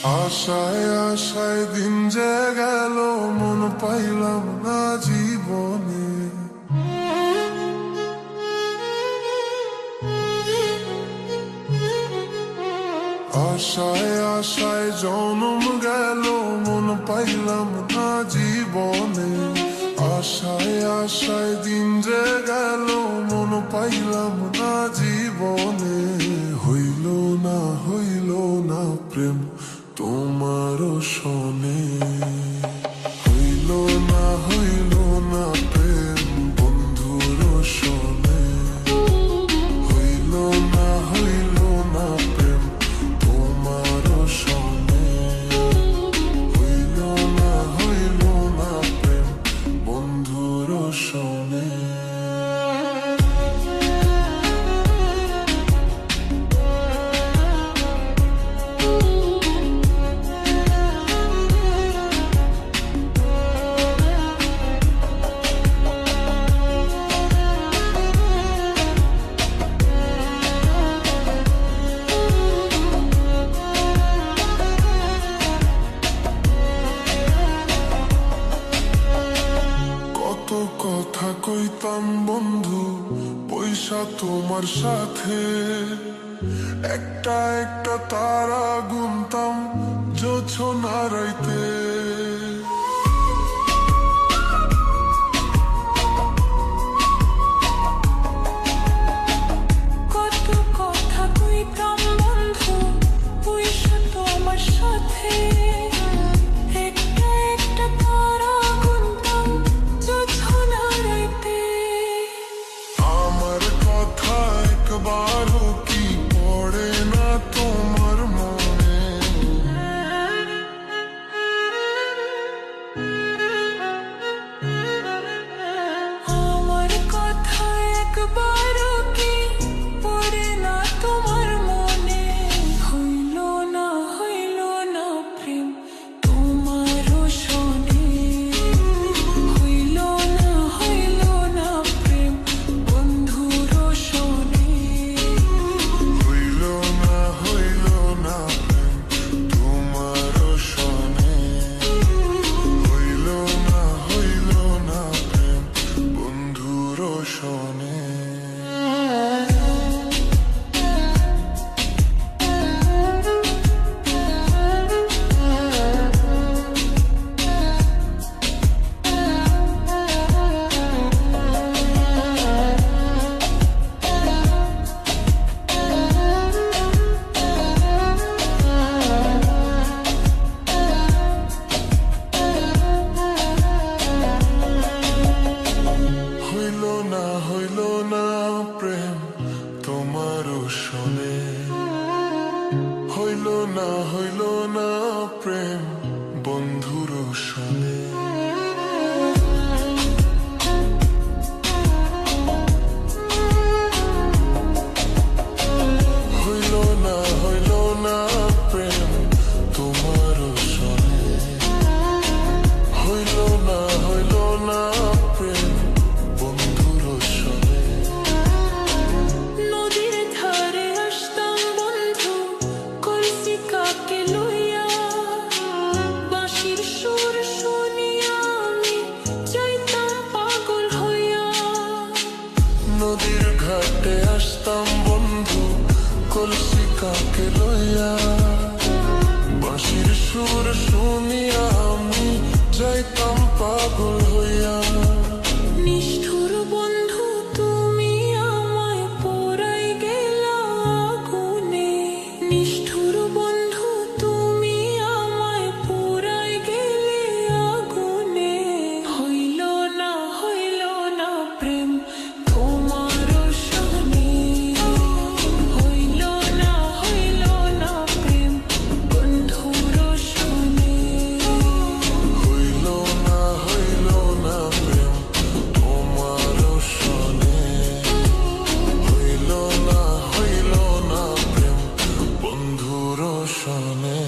আশায় আশায় দিন যে গেল, মন পাইলাম না জীবনে। আশায় আশায় জনম গেল, মন পাইলাম না জীবনে। আশায় আশায় দিন যে গেল, মন পাইলাম না জীবনে। হইল না প্রেম তোমার শোনে। হইল না প্রেম বন্ধুর শোনে। হইল না প্রেম তোমার শোনে। হইল না প্রেম বন্ধুর শোনে। কথা কইতাম বন্ধু পয়সা তোমার সাথে। একটা একটা তারা গুনতাম জোছনা রাইতে। কত কথা কইতাম বন্ধু পয়সা তোমার সাথে। একটা একটা তারা গুনতাম জোছনা রাইতে। আমার কথা একবারও কি পড়ে না তোমার মনে? আমার কথা একবারও কি পড়ে না তোমার মনে? হইল না প্রেম তোমারও শোনে। হইল না প্রেম বন্ধুরও শোনে। হইল না প্রেম তোমার শোনে। হইল না প্রেম বন্ধুর শোনে। হইল না প্রেম তোমার শোনে। হইল না প্রেম বন্ধুর শোনে। হইল না প্রেম তোমার শোনে। হইল না প্রেম বন্ধুর শোনে। নদীর ধারে আসতাম বন্ধু কলসি কাকে লইয়া। বাঁশির সুর শুনিয়া আমি যাইতাম পাগল হইয়া। নদীর ঘাটে আসতাম বন্ধু কলসি কাকে লইয়া। বাঁশির সুর শুনিয়া আমি যাইতাম পাগল হইয়া। নিষ্ঠুর বন্ধু তুমি আমায় পোড়াই গেলা আগুনে। নিষ্ঠুর বন্ধু তুমি আমায় পোড়াই গেলে আগুনে। হইল না প্রেম তোমার শোনে। হইল না প্রেম বন্ধুর শোনে। হইল না প্রেম তোমার শোনে। হইল না প্রেম বন্ধুর শোনে।